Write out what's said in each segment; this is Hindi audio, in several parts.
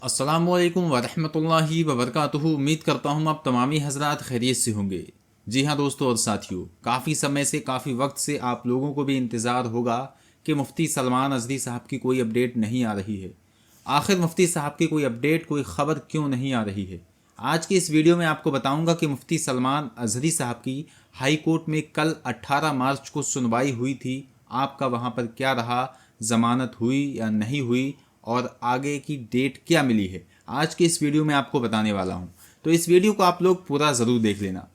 अस्सलामुअलैकुम वरहमतुल्लाहि वबरकातुहू। उम्मीद करता हूँ आप तमामी हजरात खैरियत से होंगे। जी हाँ दोस्तों और साथियों, काफ़ी समय से काफ़ी वक्त से आप लोगों को भी इंतज़ार होगा कि मुफ्ती सलमान अज़हरी साहब की कोई अपडेट नहीं आ रही है। आखिर मुफ्ती साहब की कोई अपडेट, कोई ख़बर क्यों नहीं आ रही है? आज की इस वीडियो में आपको बताऊंगा कि मुफ्ती सलमान अज़हरी साहब की हाई कोर्ट में कल 18 मार्च को सुनवाई हुई थी। आपका वहाँ पर क्या रहा, ज़मानत हुई या नहीं हुई और आगे की डेट क्या मिली है, आज के इस वीडियो में आपको बताने वाला हूं। तो इस वीडियो को आप लोग पूरा ज़रूर देख लेना।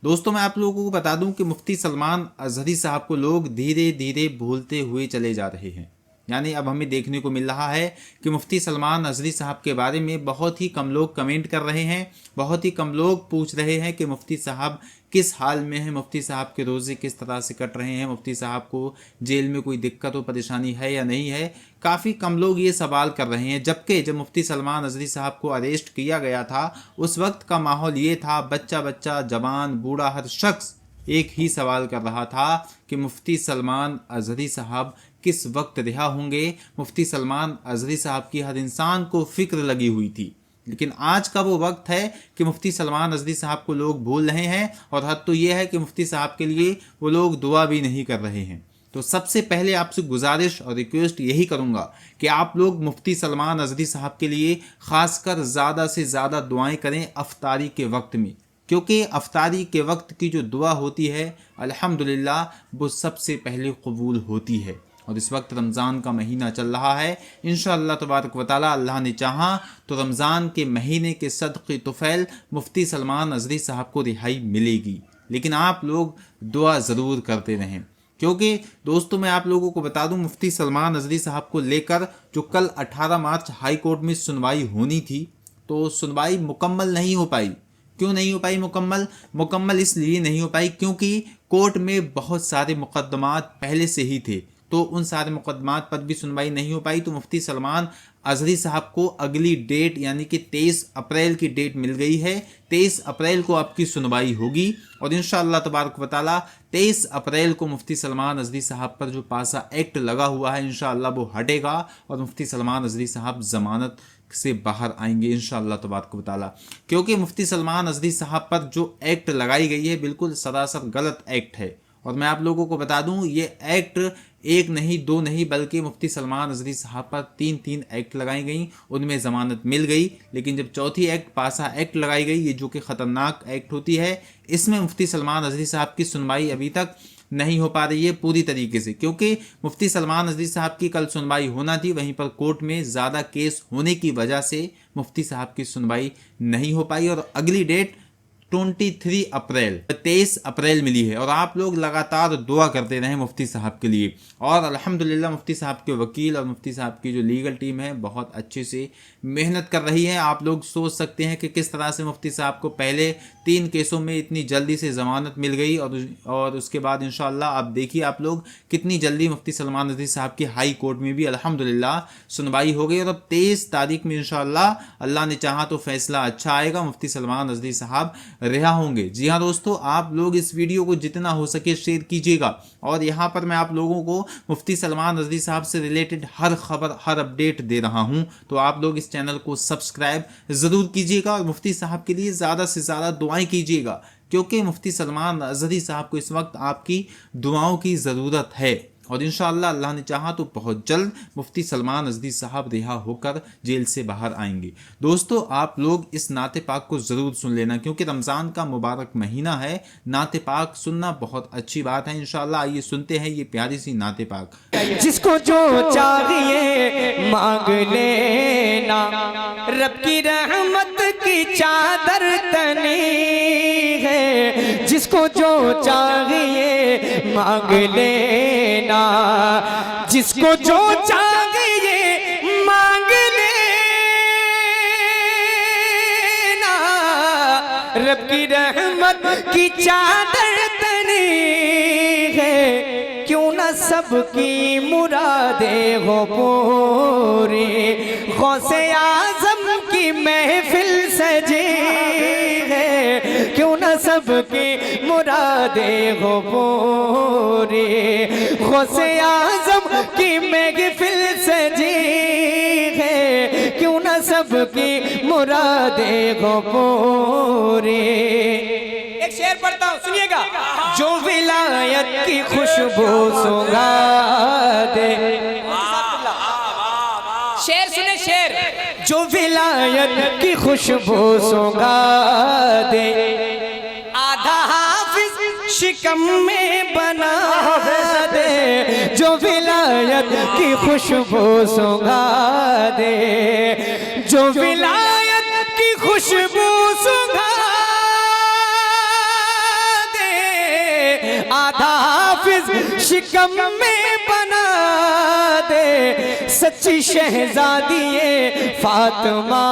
दोस्तों मैं आप लोगों को बता दूं कि मुफ्ती सलमान अज़हरी साहब को लोग धीरे धीरे भूलते हुए चले जा रहे हैं। यानी अब हमें देखने को मिल रहा है कि मुफ्ती सलमान अज़हरी साहब के बारे में बहुत ही कम लोग कमेंट कर रहे हैं, बहुत ही कम लोग पूछ रहे हैं कि मुफ्ती साहब किस हाल में है, मुफ्ती साहब के रोज़े किस तरह से कट रहे हैं, मुफ्ती साहब को जेल में कोई दिक्कत और परेशानी है या नहीं है। काफ़ी कम लोग ये सवाल कर रहे हैं, जबकि जब मुफ्ती सलमान अज़हरी साहब को अरेस्ट किया गया था उस वक्त का माहौल ये था, बच्चा बच्चा, जवान, बूढ़ा, हर शख्स एक ही सवाल कर रहा था कि मुफ्ती सलमान अज़हरी साहब किस वक्त रिहा होंगे। मुफ्ती सलमान अज़हरी साहब की हर इंसान को फिक्र लगी हुई थी। लेकिन आज का वो वक्त है कि मुफ्ती सलमान अज़हरी साहब को लोग भूल रहे हैं और हद तो ये है कि मुफ्ती साहब के लिए वो लोग दुआ भी नहीं कर रहे हैं। तो सबसे पहले आपसे गुजारिश और रिक्वेस्ट यही करूंगा कि आप लोग मुफ्ती सलमान अज़हरी साहब के लिए खासकर ज़्यादा से ज़्यादा दुआएं करें अफ्तारी के वक्त में, क्योंकि अफ्तारी के वक्त की जो दुआ होती है अल्हम्दुलिल्लाह वो सबसे पहले कबूल होती है। और इस वक्त रमज़ान का महीना चल रहा है। इंशाअल्लाह तबारक व तआला अल्लाह ने चाहा तो रमज़ान के महीने के सदक़े तुफ़ैल मुफ्ती सलमान अज़हरी साहब को रिहाई मिलेगी। लेकिन आप लोग दुआ ज़रूर करते रहें, क्योंकि दोस्तों मैं आप लोगों को बता दूं, मुफ्ती सलमान अज़हरी साहब को लेकर जो कल 18 मार्च हाई कोर्ट में सुनवाई होनी थी, तो सुनवाई मुकम्मल नहीं हो पाई। क्यों नहीं हो पाई मुकम्मल इसलिए नहीं हो पाई क्योंकि कोर्ट में बहुत सारे मुकदमात पहले से ही थे, तो उन सारे मुकदमात पर भी सुनवाई नहीं हो पाई। तो मुफ्ती सलमान अज़हरी साहब को अगली डेट यानी कि 23 अप्रैल की डेट मिल गई है। 23 अप्रैल को आपकी सुनवाई होगी और इंशाअल्लाह तबारक व तआला 23 अप्रैल को मुफ्ती सलमान अज़हरी साहब पर जो पासा एक्ट लगा हुआ है इंशाअल्लाह वो हटेगा और मुफ्ती सलमान अज़हरी साहब ज़मानत से बाहर आएंगे इंशाअल्लाह तबारक व तआला। क्योंकि मुफ्ती सलमान अज़हरी साहब पर जो एक्ट लगाई गई है बिल्कुल सरासर गलत एक्ट है। और मैं आप लोगों को बता दूं, ये एक्ट एक नहीं दो नहीं बल्कि मुफ्ती सलमान अज़हरी साहब पर तीन एक्ट लगाई गई, उनमें ज़मानत मिल गई। लेकिन जब चौथी एक्ट पासा एक्ट लगाई गई, ये जो कि ख़तरनाक एक्ट होती है, इसमें मुफ्ती सलमान अज़हरी साहब की सुनवाई अभी तक नहीं हो पा रही है पूरी तरीके से। क्योंकि मुफ्ती सलमान अज़हरी साहब की कल सुनवाई होना थी, वहीं पर कोर्ट में ज़्यादा केस होने की वजह से मुफ्ती साहब की सुनवाई नहीं हो पाई और अगली डेट 23 अप्रैल मिली है। और आप लोग लगातार दुआ करते रहे मुफ्ती साहब के लिए। और अल्हम्दुलिल्लाह मुफ्ती साहब के वकील और मुफ्ती साहब की जो लीगल टीम है बहुत अच्छे से मेहनत कर रही है। आप लोग सोच सकते हैं कि किस तरह से मुफ्ती साहब को पहले 3 केसों में इतनी जल्दी से ज़मानत मिल गई और उसके बाद इंशाअल्लाह आप देखिए आप लोग कितनी जल्दी मुफ्ती सलमान अज़हरी साहब की हाई कोर्ट में भी अल्हम्दुलिल्लाह सुनवाई हो गई और अब 23 तारीख में इंशाअल्लाह अल्लाह ने चाहा तो फैसला अच्छा आएगा, मुफ्ती सलमान अज़हरी साहब रिहा होंगे। जी हाँ दोस्तों, आप लोग इस वीडियो को जितना हो सके शेयर कीजिएगा और यहाँ पर मैं आप लोगों को मुफ्ती सलमान अज़हरी साहब से रिलेटेड हर खबर, हर अपडेट दे रहा हूँ। तो आप लोग इस चैनल को सब्सक्राइब ज़रूर कीजिएगा और मुफ्ती साहब के लिए ज़्यादा से ज़्यादा दुआएं कीजिएगा, क्योंकि मुफ्ती सलमान अज़हरी साहब को इस वक्त आपकी दुआओं की ज़रूरत है। और इंशाअल्लाह अल्लाह ने चाहा तो बहुत जल्द मुफ्ती सलमान अज़हरी साहब रिहा होकर जेल से बाहर आएंगे। दोस्तों आप लोग इस नाते पाक को ज़रूर सुन लेना, क्योंकि रमज़ान का मुबारक महीना है। नाते पाक सुनना बहुत अच्छी बात है। इंशाअल्लाह आइए सुनते हैं ये प्यारी सी नाते पाक। जिसको जो चाहिए मांग लेना, रब की रहमत की चादर तनी है। जिसको जो चाहिए मांग लेना, जिसको जो चाहिए मांग लेना, रब की रहमत की चादर तनी है। क्यों न सबकी मुरादें हो पूरी, गौसे आज़म की महफिल सजी है। क्यों न सबकी मुरादें हो पूरी। गौसे आज़म की महफिल सजी है, क्यों न सबकी मुरादें हो पूरी। एक शेर पढ़ता हूँ, सुनिएगा। जो विलायत की खुशबू सुंघा दे, शेर सुने शेर। जो विलायत की खुशबू सुंघा दे, आधा हाफिज शिकम में बना दे। जो विलायत की खुशबू सुंघा दे, जो विलायत की खुशबू सुंघा दे, आधा हाफिज शिकम में बना दे। सच्ची शहजादी फातिमा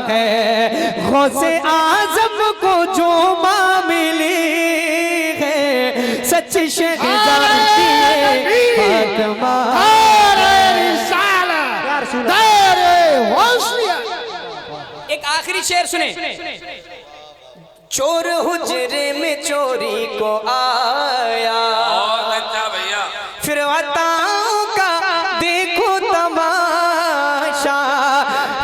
है, गौसे आज़म को जो माँ मिली है। सच्ची शहजादी फातिमा। एक आखिरी शेर सुने। चोर हुजरे में चोरी को आया, भैया फिर अताओं का देखो तमाशा।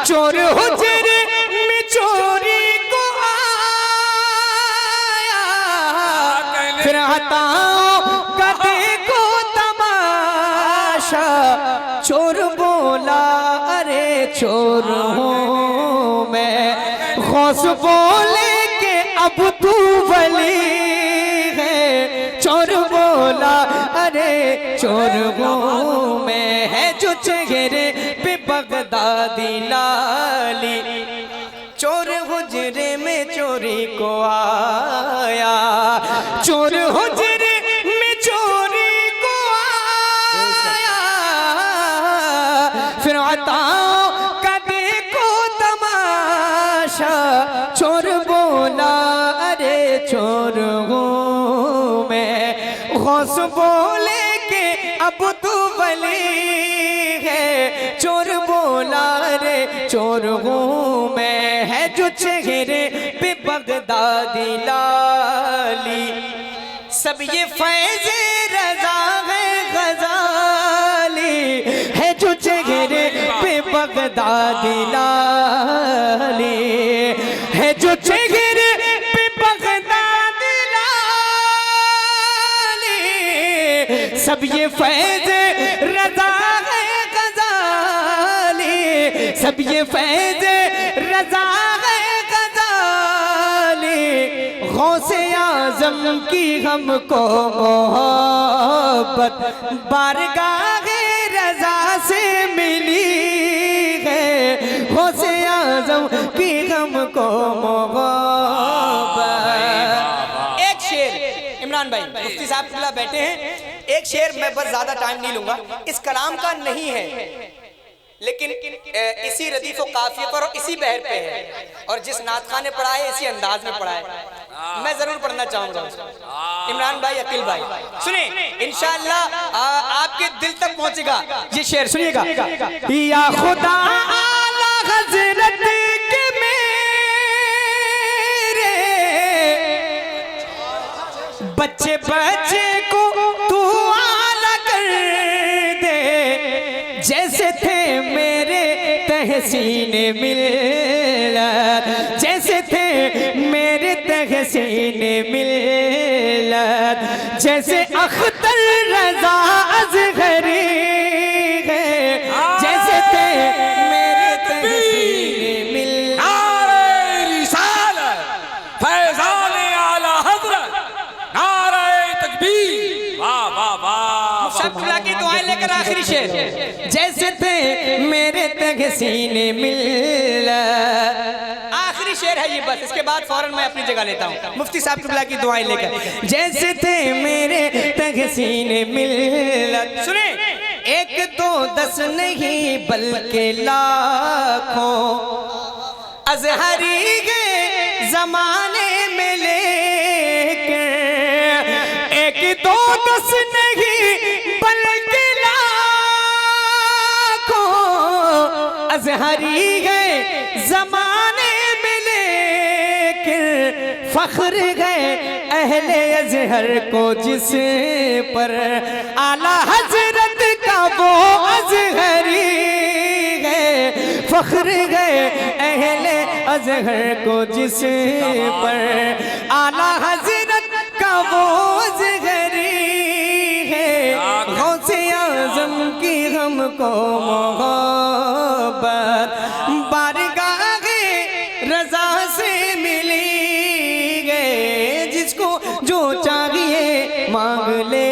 चोर हुजरे में चोरी को आया, फिर अताओं का देखो तमाशा। चोर बोला अरे चोर हूँ मैं, गौस बोले के अब तू वली है। चोर बोला अरे चोर हूँ मैं, है जो चेहरे पे बगदादी लाली। चोर हुजरे में चोरी को आया, चोर हुजरे में चोरी को आया। फिर अताओं का देखो तमाशा। चोर बोला अरे चोर हूँ मैं, गौस बोले के अब तू वली है। चोर बोला रे चोर हूँ मैं, है जो चेहरे पे बगदादी लाली। सब ये फैज़ रज़ा है गज़ाली, है जो चेहरे पे बगदादी लाली। है जो चेहरे पे बगदादी लाली। सब ये फैज़ रज़ा है गज़ाली, सब ये फैज़ रज़ा है गज़ाली। गौसे आज़म की हमको मोहब्बत बारगाह रज़ा से मिली है। गौसे आज़म की हमको मोहब्बत। एक शेर इमरान भाई मुफ्ती साहब खुला बैठे हैं, एक शेर मैं बस ज्यादा टाइम नहीं लूंगा, इस कलाम का नहीं है लेकिन इसी रदीफ व काफिये पर और इसी बहर पे है, और जिस नात खान ने पढ़ा है इसी अंदाज में पढ़ा है। मैं जरूर पढ़ना चाहूंगा इमरान भाई, अकील भाई सुने, इंशाअल्लाह आपके दिल तक पहुंचेगा ये शेर। सुनिएगा। या खुदा आला हज़रत के मेरे बच्चे बच्चे को तू आला कर दे, जैसे थे मेरे तहसीने मिल्लत, जैसे थे मेरे तहसीने मिल्लत, जैसे अख्तर रज़ा अज़हरी है, जैसे थे मेरे तहसीने मिल्लत। नारे रिसालत फैज़ान आला हज़रत, नारे तकबीर। वाह वाह वाह। सब खुला की दुआएं लेकर आखिरी शेर। जैसे थे मेरे तहसीने मिल्लत। आखिरी शेर है ये बस, इसके बाद फौरन मैं अपनी जगह लेता हूँ मुफ्ती साहब खुला की दुआएं लेकर। जैसे थे मेरे तहसीने मिल्लत। सुने, एक दो दस नहीं बल्कि लाखों अज़हरी के जमाने में लेकर, एक दो दस नहीं बल्कि लाखों अज़हरी गए जमाने में लेकर, फख्र गए अहले अजहर को जिस पर आला हजरत का वो अजहरी गए, फख्र गए अहले अजहर को जिस पर आला हजरत का वो अजहरी है। गौसे आज़म की हमको मोहब्बत बारगाहे रज़ा से मिली गए, जिसको जो चाहिए मांग ले